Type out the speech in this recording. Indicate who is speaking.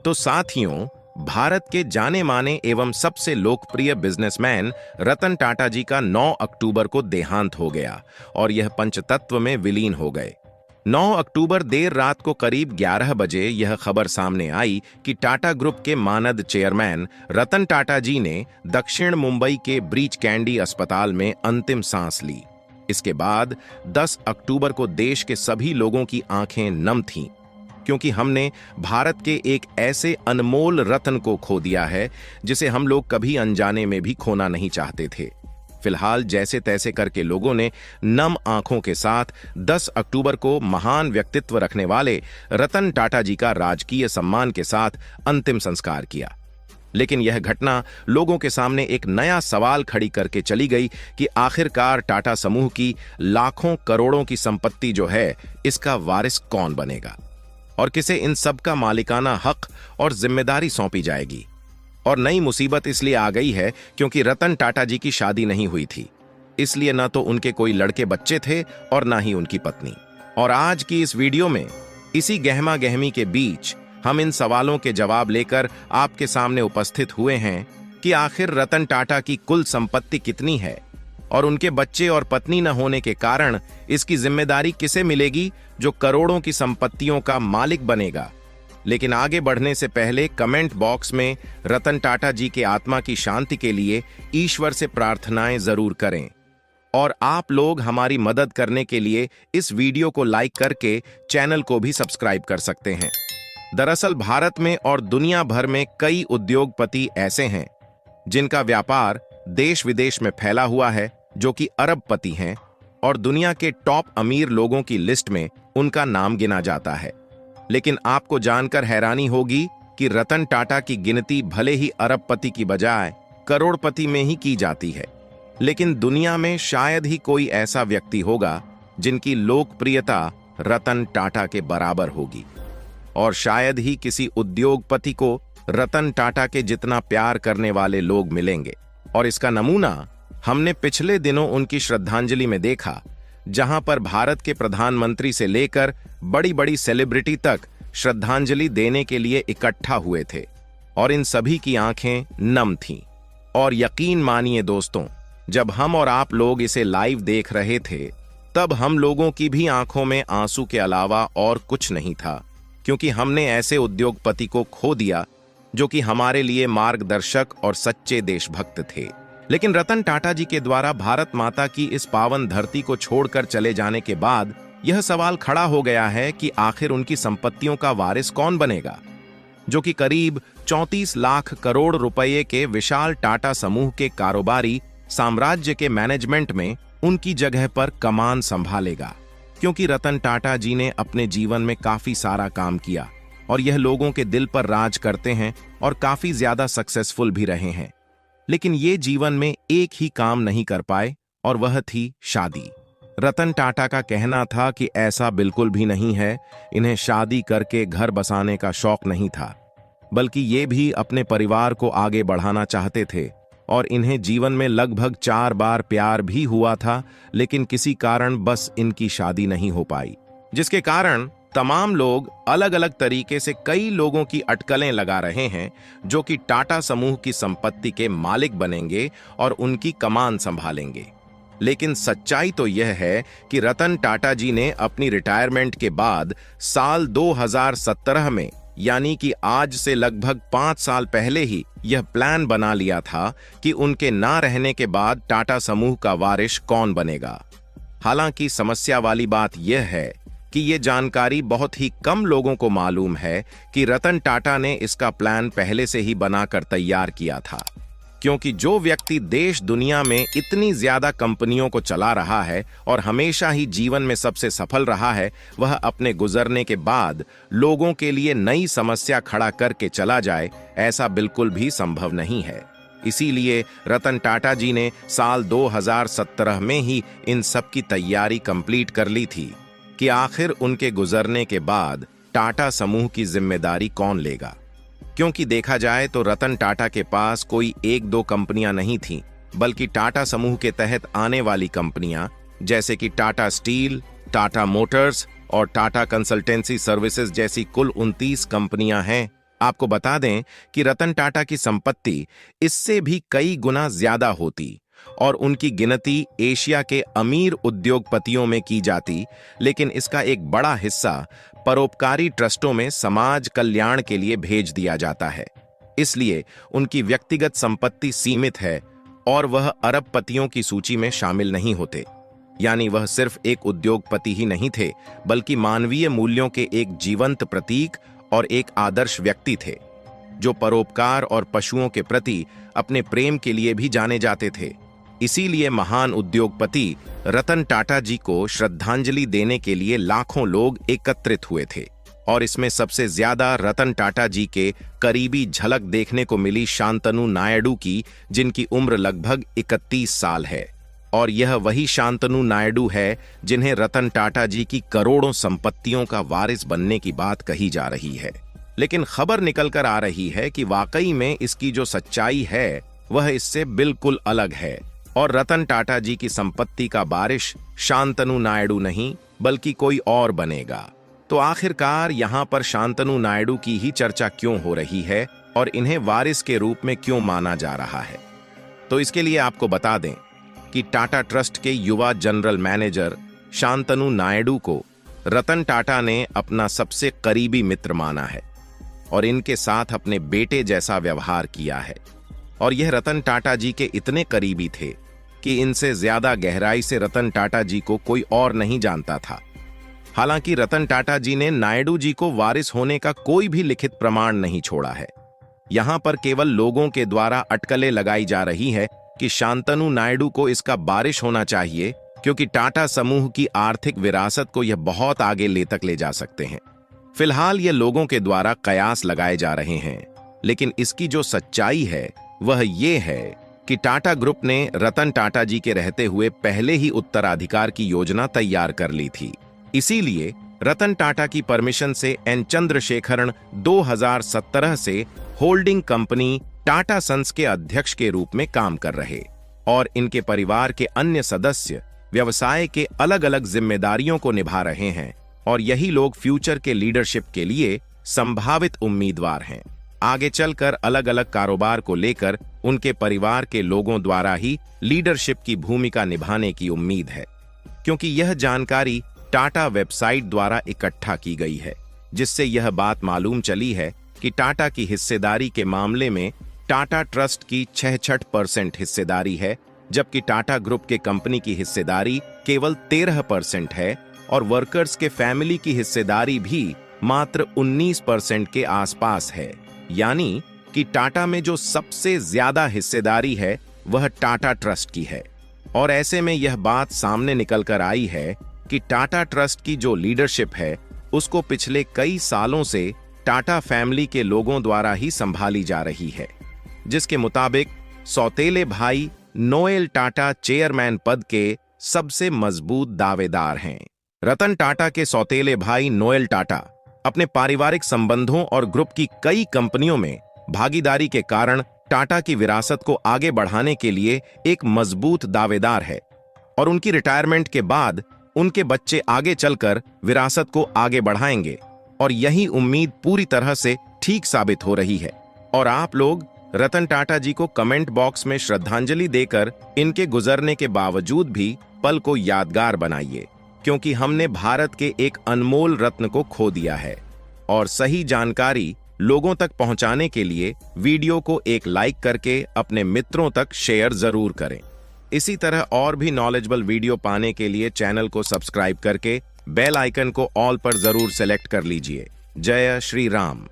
Speaker 1: तो साथियों, भारत के जाने माने एवं सबसे लोकप्रिय बिजनेसमैन रतन टाटा जी का 9 अक्टूबर को देहांत हो गया और यह पंचतत्व में विलीन हो गए। 9 अक्टूबर देर रात को करीब 11 बजे यह खबर सामने आई कि टाटा ग्रुप के मानद चेयरमैन रतन टाटा जी ने दक्षिण मुंबई के ब्रीच कैंडी अस्पताल में अंतिम सांस ली। इसके बाद 10 अक्टूबर को देश के सभी लोगों की आंखें नम थीं, क्योंकि हमने भारत के एक ऐसे अनमोल रत्न को खो दिया है जिसे हम लोग कभी अनजाने में भी खोना नहीं चाहते थे। फिलहाल जैसे तैसे करके लोगों ने नम आंखों के साथ 10 अक्टूबर को महान व्यक्तित्व रखने वाले रतन टाटा जी का राजकीय सम्मान के साथ अंतिम संस्कार किया। लेकिन यह घटना लोगों के सामने एक नया सवाल खड़ी करके चली गई कि आखिरकार टाटा समूह की लाखों करोड़ों की संपत्ति जो है, इसका वारिस कौन बनेगा और किसे इन सब का मालिकाना हक और जिम्मेदारी सौंपी जाएगी। और नई मुसीबत इसलिए आ गई है क्योंकि रतन टाटा जी की शादी नहीं हुई थी, इसलिए न तो उनके कोई लड़के बच्चे थे और न ही उनकी पत्नी। और आज की इस वीडियो में इसी गहमा गहमी के बीच हम इन सवालों के जवाब लेकर आपके सामने उपस्थित हुए हैं कि आखिर रतन टाटा की कुल संपत्ति कितनी है और उनके बच्चे और पत्नी न होने के कारण इसकी जिम्मेदारी किसे मिलेगी जो करोड़ों की संपत्तियों का मालिक बनेगा। लेकिन आगे बढ़ने से पहले कमेंट बॉक्स में रतन टाटा जी के आत्मा की शांति के लिए ईश्वर से प्रार्थनाएं जरूर करें। और आप लोग हमारी मदद करने के लिए इस वीडियो को लाइक करके चैनल को भी सब्सक्राइब कर सकते हैं। दरअसल भारत में और दुनिया भर में कई उद्योगपति ऐसे हैं जिनका व्यापार देश विदेश में फैला हुआ है, जो कि अरबपति हैं और दुनिया के टॉप अमीर लोगों की लिस्ट में उनका नाम गिना जाता है। लेकिन आपको जानकर हैरानी होगी कि रतन टाटा की गिनती भले ही अरबपति की बजाय करोड़पति में ही की जाती है, लेकिन दुनिया में शायद ही कोई ऐसा व्यक्ति होगा जिनकी लोकप्रियता रतन टाटा के बराबर होगी। और शायद ही किसी उद्योगपति को रतन टाटा के जितना प्यार करने वाले लोग मिलेंगे। और इसका नमूना हमने पिछले दिनों उनकी श्रद्धांजलि में देखा, जहां पर भारत के प्रधानमंत्री से लेकर बड़ी बड़ी सेलिब्रिटी तक श्रद्धांजलि देने के लिए इकट्ठा हुए थे और इन सभी की आंखें नम थीं। और यकीन मानिए दोस्तों, जब हम और आप लोग इसे लाइव देख रहे थे तब हम लोगों की भी आंखों में आंसू के अलावा और कुछ नहीं था, क्योंकि हमने ऐसे उद्योगपति को खो दिया जो कि हमारे लिए मार्गदर्शक और सच्चे देशभक्त थे। लेकिन रतन टाटा जी के द्वारा भारत माता की इस पावन धरती को छोड़कर चले जाने के बाद यह सवाल खड़ा हो गया है कि आखिर उनकी संपत्तियों का वारिस कौन बनेगा, जो कि करीब 34 लाख करोड़ रुपए के विशाल टाटा समूह के कारोबारी साम्राज्य के मैनेजमेंट में उनकी जगह पर कमान संभालेगा। क्योंकि रतन टाटा जी ने अपने जीवन में काफी सारा काम किया और यह लोगों के दिल पर राज करते हैं और काफी ज्यादा सक्सेसफुल भी रहे हैं। लेकिन ये जीवन में एक ही काम नहीं कर पाए और वह थी शादी। रतन टाटा का कहना था कि ऐसा बिल्कुल भी नहीं है, इन्हें शादी करके घर बसाने का शौक नहीं था, बल्कि ये भी अपने परिवार को आगे बढ़ाना चाहते थे। और इन्हें जीवन में लगभग 4 बार प्यार भी हुआ था, लेकिन किसी कारण बस इनकी शादी नहीं हो पाई, जिसके कारण तमाम लोग अलग अलग तरीके से कई लोगों की अटकलें लगा रहे हैं जो कि टाटा समूह की संपत्ति के मालिक बनेंगे और उनकी कमान संभालेंगे। लेकिन सच्चाई तो यह है कि रतन टाटा जी ने अपनी रिटायरमेंट के बाद साल 2017 में, यानी कि आज से लगभग 5 साल पहले ही यह प्लान बना लिया था कि उनके ना रहने के बाद टाटा समूह का वारिस कौन बनेगा। हालांकि समस्या वाली बात यह है कि ये जानकारी बहुत ही कम लोगों को मालूम है कि रतन टाटा ने इसका प्लान पहले से ही बनाकर तैयार किया था। क्योंकि जो व्यक्ति देश दुनिया में इतनी ज्यादा कंपनियों को चला रहा है और हमेशा ही जीवन में सबसे सफल रहा है, वह अपने गुजरने के बाद लोगों के लिए नई समस्या खड़ा करके चला जाए, ऐसा बिल्कुल भी संभव नहीं है। इसीलिए रतन टाटा जी ने साल 2017 में ही इन सब की तैयारी कंप्लीट कर ली थी कि आखिर उनके गुजरने के बाद टाटा समूह की जिम्मेदारी कौन लेगा। क्योंकि देखा जाए तो रतन टाटा के पास कोई 1-2 कंपनियां नहीं थीं, बल्कि टाटा समूह के तहत आने वाली कंपनियां जैसे कि टाटा स्टील, टाटा मोटर्स और टाटा कंसल्टेंसी सर्विसेज जैसी कुल 29 कंपनियां हैं आपको बता दें कि रतन टाटा की संपत्ति इससे भी कई गुना ज्यादा होती और उनकी गिनती एशिया के अमीर उद्योगपतियों में की जाती, लेकिन इसका एक बड़ा हिस्सा परोपकारी ट्रस्टों में समाज कल्याण के लिए भेज दिया जाता है। इसलिए उनकी व्यक्तिगत संपत्ति सीमित है और वह अरबपतियों की सूची में शामिल नहीं होते। यानी वह सिर्फ एक उद्योगपति ही नहीं थे, बल्कि मानवीय मूल्यों के एक जीवंत प्रतीक और एक आदर्श व्यक्ति थे, जो परोपकार और पशुओं के प्रति अपने प्रेम के लिए भी जाने जाते थे। इसीलिए महान उद्योगपति रतन टाटा जी को श्रद्धांजलि देने के लिए लाखों लोग एकत्रित हुए थे, और इसमें सबसे ज्यादा रतन टाटा जी के करीबी झलक देखने को मिली शांतनु नायडू की, जिनकी उम्र लगभग 31 साल है। और यह वही शांतनु नायडू है जिन्हें रतन टाटा जी की करोड़ों संपत्तियों का वारिस बनने की बात कही जा रही है। लेकिन खबर निकल कर आ रही है कि वाकई में इसकी जो सच्चाई है वह इससे बिल्कुल अलग है, और रतन टाटा जी की संपत्ति का वारिस शांतनु नायडू नहीं बल्कि कोई और बनेगा। तो आखिरकार यहाँ पर शांतनु नायडू की ही चर्चा क्यों हो रही है और इन्हें वारिस के रूप में क्यों माना जा रहा है? तो इसके लिए आपको बता दें कि टाटा ट्रस्ट के युवा जनरल मैनेजर शांतनु नायडू को रतन टाटा ने अपना सबसे करीबी मित्र माना है और इनके साथ अपने बेटे जैसा व्यवहार किया है। और यह रतन टाटा जी के इतने करीबी थे कि इनसे ज्यादा गहराई से रतन टाटा जी को कोई और नहीं जानता था। हालांकि रतन टाटा जी ने नायडू जी को वारिस होने का कोई भी लिखित प्रमाण नहीं छोड़ा है। यहां पर केवल लोगों के द्वारा अटकलें लगाई जा रही है कि शांतनु नायडू को इसका वारिस होना चाहिए, क्योंकि टाटा समूह की आर्थिक विरासत को यह बहुत आगे ले जा सकते हैं। फिलहाल ये लोगों के द्वारा कयास लगाए जा रहे हैं, लेकिन इसकी जो सच्चाई है वह ये है कि टाटा ग्रुप ने रतन टाटा जी के रहते हुए पहले ही उत्तराधिकार की योजना तैयार कर ली थी। इसीलिए रतन टाटा की परमिशन से एन चंद्रशेखरन 2017 से होल्डिंग कंपनी टाटा सन्स के अध्यक्ष के रूप में काम कर रहे, और इनके परिवार के अन्य सदस्य व्यवसाय के अलग अलग जिम्मेदारियों को निभा रहे हैं, और यही लोग फ्यूचर के लीडरशिप के लिए संभावित उम्मीदवार हैं। आगे चलकर अलग अलग कारोबार को लेकर उनके परिवार के लोगों द्वारा ही लीडरशिप की भूमिका निभाने की उम्मीद है, क्योंकि यह जानकारी टाटा वेबसाइट द्वारा इकट्ठा की गई है, जिससे यह बात मालूम चली है कि टाटा की हिस्सेदारी के मामले में टाटा ट्रस्ट की 66% हिस्सेदारी है, जबकि टाटा ग्रुप के कंपनी की हिस्सेदारी केवल 13% है, और वर्कर्स के फैमिली की हिस्सेदारी भी मात्र 19% के आसपास है। यानी कि टाटा में जो सबसे ज्यादा हिस्सेदारी है वह टाटा ट्रस्ट की है। और ऐसे में यह बात सामने निकल कर आई है कि टाटा ट्रस्ट की जो लीडरशिप है उसको पिछले कई सालों से टाटा फैमिली के लोगों द्वारा ही संभाली जा रही है, जिसके मुताबिक सौतेले भाई नोएल टाटा चेयरमैन पद के सबसे मजबूत दावेदार हैं। रतन टाटा के सौतेले भाई नोएल टाटा अपने पारिवारिक संबंधों और ग्रुप की कई कंपनियों में भागीदारी के कारण टाटा की विरासत को आगे बढ़ाने के लिए एक मजबूत दावेदार है, और उनकी रिटायरमेंट के बाद उनके बच्चे आगे चलकर विरासत को आगे बढ़ाएंगे, और यही उम्मीद पूरी तरह से ठीक साबित हो रही है। और आप लोग रतन टाटा जी को कमेंट बॉक्स में श्रद्धांजलि देकर इनके गुजरने के बावजूद भी पल को यादगार बनाइए, क्योंकि हमने भारत के एक अनमोल रत्न को खो दिया है। और सही जानकारी लोगों तक पहुंचाने के लिए वीडियो को एक लाइक करके अपने मित्रों तक शेयर जरूर करें। इसी तरह और भी नॉलेजेबल वीडियो पाने के लिए चैनल को सब्सक्राइब करके बेल आइकन को ऑल पर जरूर सेलेक्ट कर लीजिए। जय श्री राम।